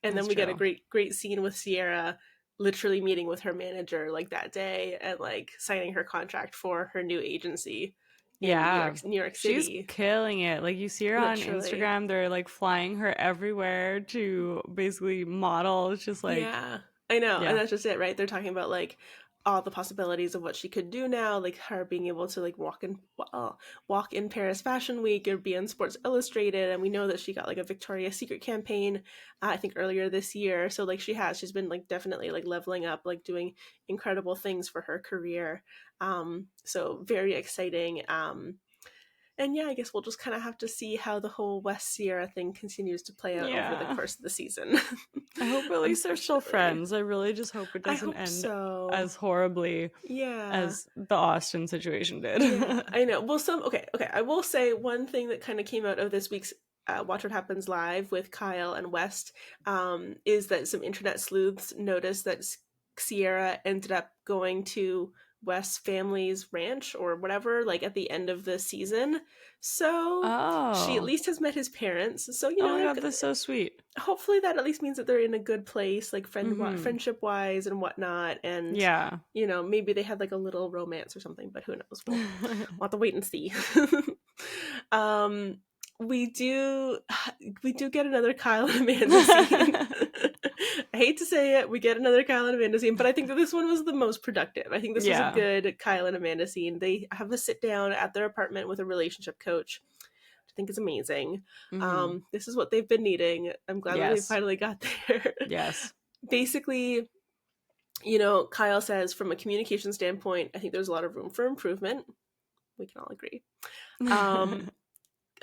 [SPEAKER 1] then
[SPEAKER 2] That's
[SPEAKER 1] we get a
[SPEAKER 2] true.
[SPEAKER 1] great scene with Sierra literally meeting with her manager like that day and like signing her contract for her new agency in
[SPEAKER 2] Yeah.
[SPEAKER 1] New York
[SPEAKER 2] She's
[SPEAKER 1] City.
[SPEAKER 2] killing it. Like you see her on
[SPEAKER 1] Literally.
[SPEAKER 2] Instagram, they're like flying her everywhere to basically model. It's just like,
[SPEAKER 1] Yeah, I know. And
[SPEAKER 2] yeah.
[SPEAKER 1] that's just it, right? They're talking about like all the possibilities of what she could do now, like her being able to like walk in Paris Fashion Week or be on Sports Illustrated. And we know that she got like a Victoria's Secret campaign, I think earlier this year. So like she's been like definitely like leveling up, like doing incredible things for her career. So very exciting. And yeah, I guess we'll just kind of have to see how the whole West Sierra thing continues to play out over the
[SPEAKER 2] Yeah.
[SPEAKER 1] course of the season.
[SPEAKER 2] I hope at least they're still
[SPEAKER 1] Unfortunately,
[SPEAKER 2] friends. I really just hope it
[SPEAKER 1] I
[SPEAKER 2] doesn't
[SPEAKER 1] hope
[SPEAKER 2] end
[SPEAKER 1] so.
[SPEAKER 2] as horribly
[SPEAKER 1] Yeah,
[SPEAKER 2] as the Austin situation did.
[SPEAKER 1] yeah, I know. Well, okay. I will say one thing that kind of came out of this week's Watch What Happens Live with Kyle and West, is that some internet sleuths noticed that Sierra ended up going to West's family's ranch or whatever, like at the end of the season. So she at
[SPEAKER 2] Oh.
[SPEAKER 1] least has met his parents. So
[SPEAKER 2] Oh my god, that's so sweet.
[SPEAKER 1] hopefully that at least means that they're in a good place, like
[SPEAKER 2] Mm-hmm.
[SPEAKER 1] friendship wise and whatnot. And
[SPEAKER 2] Yeah.
[SPEAKER 1] maybe they had like a little romance or something, but who knows? We'll have to wait and see. um, we do we do get another Kyle and Amanda scene. I hate to say it, we get another Kyle and Amanda scene, but I think that this one was the most productive. I think this was a
[SPEAKER 2] Yeah.
[SPEAKER 1] good Kyle and Amanda scene. They have a sit down at their apartment with a relationship coach. I think is amazing.
[SPEAKER 2] Mm-hmm.
[SPEAKER 1] This is what they've been needing. I'm glad that they
[SPEAKER 2] Yes.
[SPEAKER 1] finally got there.
[SPEAKER 2] Yes.
[SPEAKER 1] Basically, Kyle says from a communication standpoint, I think there's a lot of room for improvement. We can all agree.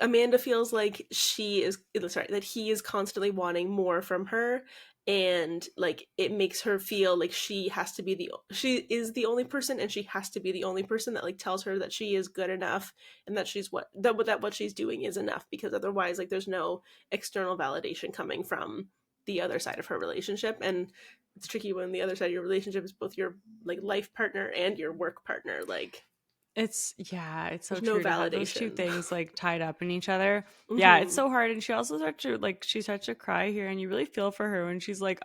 [SPEAKER 1] Amanda feels like that he is constantly wanting more from her, and like it makes her feel like she is the only person, and she has to be the only person that like tells her that she is good enough and that what she's doing is enough, because otherwise like there's no external validation coming from the other side of her relationship. And it's tricky when the other side of your relationship is both your like life partner and your work partner. Like
[SPEAKER 2] It's so
[SPEAKER 1] there's no
[SPEAKER 2] true to have those two
[SPEAKER 1] validation.
[SPEAKER 2] things like tied up in each other. Yeah, it's
[SPEAKER 1] Hmm.
[SPEAKER 2] so hard. And she also starts to cry here, and you really feel for her when she's like,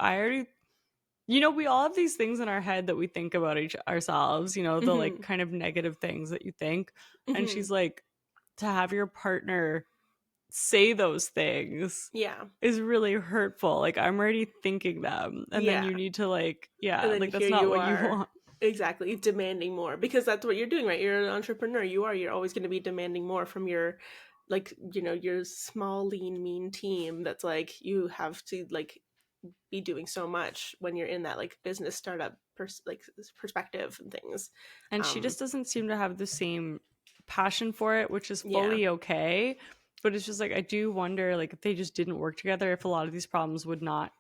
[SPEAKER 2] You know, we all have these things in our head that we think about ourselves, you know, the like
[SPEAKER 1] Mm-hmm.
[SPEAKER 2] kind of negative things that you think. And
[SPEAKER 1] Mm-hmm.
[SPEAKER 2] she's like, to have your partner say those things
[SPEAKER 1] Yeah.
[SPEAKER 2] is really hurtful. Like, I'm already thinking them. And then
[SPEAKER 1] Yeah.
[SPEAKER 2] you need to, like,
[SPEAKER 1] And
[SPEAKER 2] yeah,
[SPEAKER 1] then
[SPEAKER 2] like,
[SPEAKER 1] here
[SPEAKER 2] that's not
[SPEAKER 1] you
[SPEAKER 2] what you
[SPEAKER 1] are,
[SPEAKER 2] want.
[SPEAKER 1] exactly, demanding more because that's what you're doing, right? You're an entrepreneur. You're always going to be demanding more from your, like, your small, lean, mean team. That's like, you have to, like, be doing so much when you're in that, like, business startup, like, perspective and things.
[SPEAKER 2] And she
[SPEAKER 1] Um,
[SPEAKER 2] just doesn't seem to have the same passion for it, which is
[SPEAKER 1] yeah.
[SPEAKER 2] fully okay. But it's just like, I do wonder, like, if they just didn't work together, if a lot of these problems would not,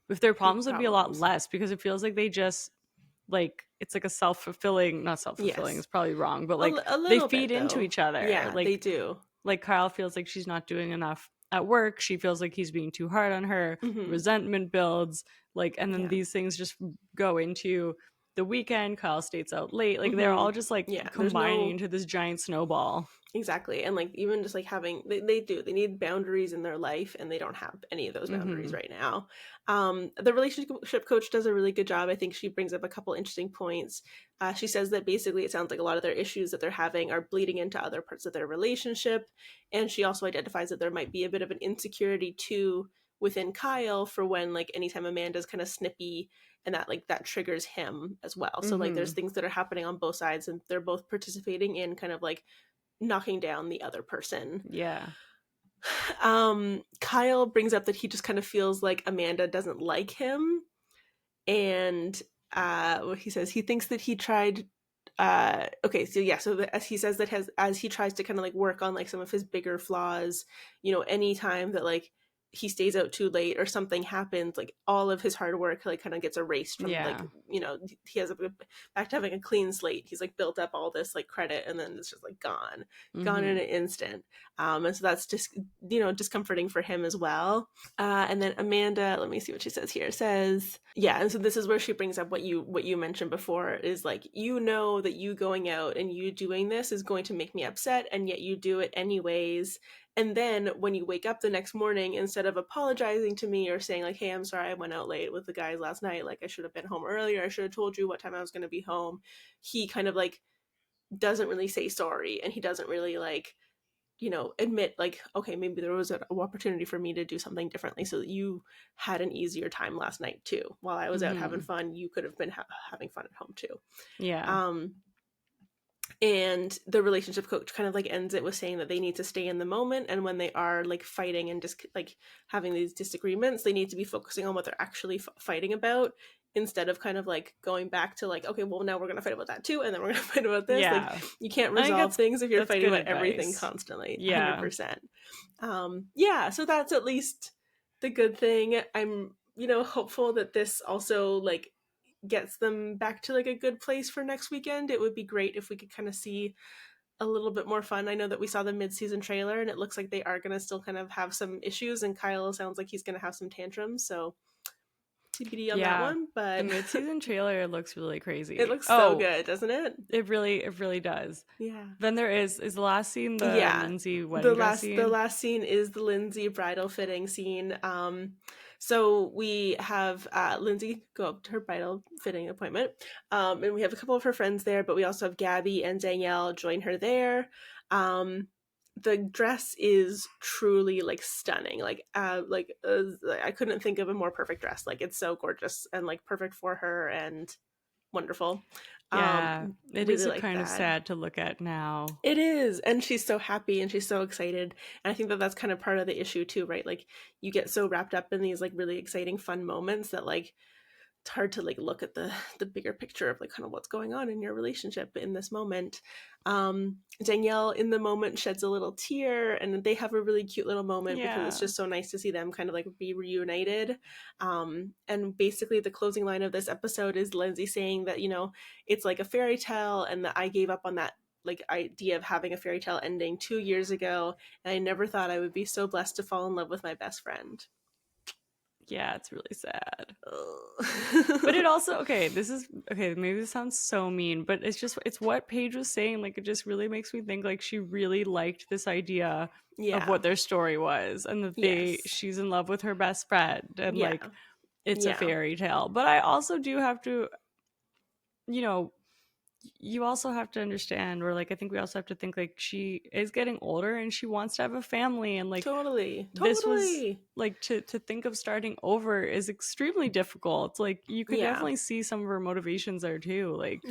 [SPEAKER 2] if their
[SPEAKER 1] Be
[SPEAKER 2] problems would be a lot
[SPEAKER 1] problems.
[SPEAKER 2] less, because it feels like they just, like, it's like a self-fulfilling, not self-fulfilling,
[SPEAKER 1] Yes.
[SPEAKER 2] it's probably wrong, but
[SPEAKER 1] A,
[SPEAKER 2] like
[SPEAKER 1] a
[SPEAKER 2] they
[SPEAKER 1] little
[SPEAKER 2] feed
[SPEAKER 1] bit,
[SPEAKER 2] into
[SPEAKER 1] though.
[SPEAKER 2] each other.
[SPEAKER 1] Yeah, they do.
[SPEAKER 2] Like Kyle feels like she's not doing enough at work. She feels like he's being too hard on her.
[SPEAKER 1] Hmm.
[SPEAKER 2] Resentment builds, like, and then
[SPEAKER 1] Yeah.
[SPEAKER 2] these things just go into the weekend. Kyle stays out late. Like, they're
[SPEAKER 1] Hmm.
[SPEAKER 2] all just like
[SPEAKER 1] Yeah. There's
[SPEAKER 2] combining
[SPEAKER 1] no.
[SPEAKER 2] into this giant snowball.
[SPEAKER 1] Exactly. And like even just like having they need boundaries in their life and they don't have any of those boundaries
[SPEAKER 2] Mm-hmm.
[SPEAKER 1] right now. The relationship coach does a really good job. I think she brings up a couple interesting points. She says that basically it sounds like a lot of their issues that they're having are bleeding into other parts of their relationship. And she also identifies that there might be a bit of an insecurity too within Kyle for when like anytime Amanda's kind of snippy and that like that triggers him as well. So like
[SPEAKER 2] Mm-hmm.
[SPEAKER 1] there's things that are happening on both sides and they're both participating in kind of like knocking down the other person.
[SPEAKER 2] Yeah.
[SPEAKER 1] Kyle brings up that he just kind of feels like Amanda doesn't like him, and what he says, he thinks that he tried. Okay, so yeah, so as he says that as he tries to kind of like work on like some of his bigger flaws, anytime that like he stays out too late or something happens, like all of his hard work like kind of gets erased from like
[SPEAKER 2] Yeah.
[SPEAKER 1] he has back to having a clean slate. He's like built up all this like credit and then it's just like gone in
[SPEAKER 2] Mm-hmm.
[SPEAKER 1] an instant. And so that's just discomforting for him as well. And then Amanda, let me see what she says here. Says, yeah, and so this is where she brings up what you mentioned before is like, that you going out and you doing this is going to make me upset, and yet you do it anyways. And then when you wake up the next morning, instead of apologizing to me or saying like, hey, I'm sorry I went out late with the guys last night, like I should have been home earlier, I should have told you what time I was going to be home, he kind of like doesn't really say sorry, and he doesn't really like admit like, okay, maybe there was an opportunity for me to do something differently so that you had an easier time last night too. While I was out having
[SPEAKER 2] Mm-hmm.
[SPEAKER 1] fun, you could have been having fun at home too.
[SPEAKER 2] Yeah.
[SPEAKER 1] um and the relationship coach kind of like ends it with saying that they need to stay in the moment, and when they are like fighting and just like having these disagreements, they need to be focusing on what they're actually fighting about, instead of kind of like going back to like, okay, well now we're gonna fight about that too, and then we're gonna fight about this. Like,
[SPEAKER 2] Yeah.
[SPEAKER 1] you can't
[SPEAKER 2] I think
[SPEAKER 1] resolve things if you're
[SPEAKER 2] that's
[SPEAKER 1] fighting
[SPEAKER 2] good
[SPEAKER 1] about everything
[SPEAKER 2] advice.
[SPEAKER 1] constantly.
[SPEAKER 2] Yeah.
[SPEAKER 1] 100%. Yeah, so that's at least the good thing. I'm hopeful that this also like gets them back to like a good place for next weekend. It would be great if we could kind of see a little bit more fun. I know that we saw the mid-season trailer and it looks like they are going to still kind of have some issues, and Kyle sounds like he's going to have some tantrums, so TBD on that
[SPEAKER 2] Yeah.
[SPEAKER 1] one,
[SPEAKER 2] The
[SPEAKER 1] but
[SPEAKER 2] mid-season trailer looks really
[SPEAKER 1] it
[SPEAKER 2] crazy.
[SPEAKER 1] looks so
[SPEAKER 2] Oh,
[SPEAKER 1] good, doesn't it?
[SPEAKER 2] it really does.
[SPEAKER 1] Yeah.
[SPEAKER 2] Then there is the last scene the
[SPEAKER 1] Yeah,
[SPEAKER 2] Lindsay
[SPEAKER 1] the
[SPEAKER 2] wedding dress
[SPEAKER 1] last the
[SPEAKER 2] scene?
[SPEAKER 1] last scene is the Lindsay bridal fitting scene. So we have Lindsay go up to her bridal fitting appointment, and we have a couple of her friends there, but we also have Gabby and Danielle join her there. um the dress is truly like stunning, I couldn't think of a more perfect dress. Like, it's so gorgeous and like perfect for her and wonderful.
[SPEAKER 2] Yeah, it is
[SPEAKER 1] Really
[SPEAKER 2] a
[SPEAKER 1] like
[SPEAKER 2] kind of
[SPEAKER 1] that.
[SPEAKER 2] sad to look at now.
[SPEAKER 1] It is. And she's so happy and she's so excited. And I think that that's kind of part of the issue too, right? Like, you get so wrapped up in these like really exciting fun moments that like it's hard to like look at the bigger picture of like kind of what's going on in your relationship in this moment. Danielle in the moment sheds a little tear, and they have a really cute little moment because it's
[SPEAKER 2] Yeah.
[SPEAKER 1] just so nice to see them kind of like be reunited. And basically the closing line of this episode is Lindsay saying that it's like a fairy tale, and that I gave up on that like idea of having a fairy tale ending 2 years ago, and I never thought I would be so blessed to fall in love with my best friend.
[SPEAKER 2] Yeah, it's really sad. But
[SPEAKER 1] Oh.
[SPEAKER 2] it also, okay, this is okay, maybe this sounds so mean, but it's what Paige was saying. Like, it just really makes me think like she really liked this idea of
[SPEAKER 1] Yeah.
[SPEAKER 2] what their story was, and that
[SPEAKER 1] Yes.
[SPEAKER 2] she's in love with her best friend, and like
[SPEAKER 1] Yeah.
[SPEAKER 2] it's a fairy tale. But I also do have to, you know, you also have to understand, or like I think we also have to think, like, she is getting older and she wants to have a family, and like this was like to think of starting over is extremely difficult. Like you could definitely see some of her motivations there too. Like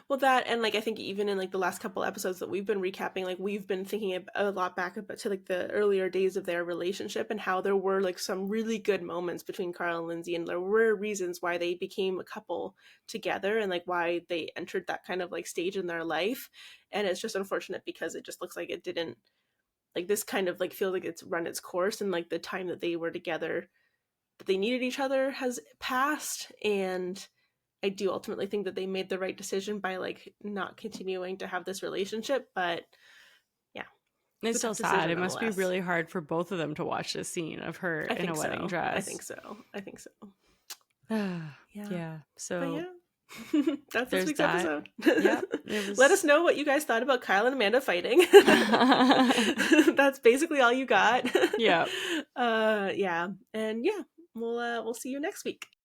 [SPEAKER 1] well, that, and like I think even in like the last couple episodes that we've been recapping, like we've been thinking a lot back to like the earlier days of their relationship and how there were like some really good moments between Carl and Lindsay, and there were reasons why they became a couple together and like why they entered that kind of like stage in their life. And it's just unfortunate because it just looks like it didn't, like this kind of like feels like it's run its course, and like the time that they were together that they needed each other has passed. And I do ultimately think that they made the right decision by like not continuing to have this relationship, but yeah.
[SPEAKER 2] It's still sad. It must be really hard for both of them to watch this scene of her in a wedding dress.
[SPEAKER 1] I think so.
[SPEAKER 2] Yeah. So
[SPEAKER 1] that's this week's episode.
[SPEAKER 2] Yeah.
[SPEAKER 1] Let us know what you guys thought about Kyle and Amanda fighting. That's basically all you got.
[SPEAKER 2] Yeah.
[SPEAKER 1] Yeah. And yeah, we'll see you next week.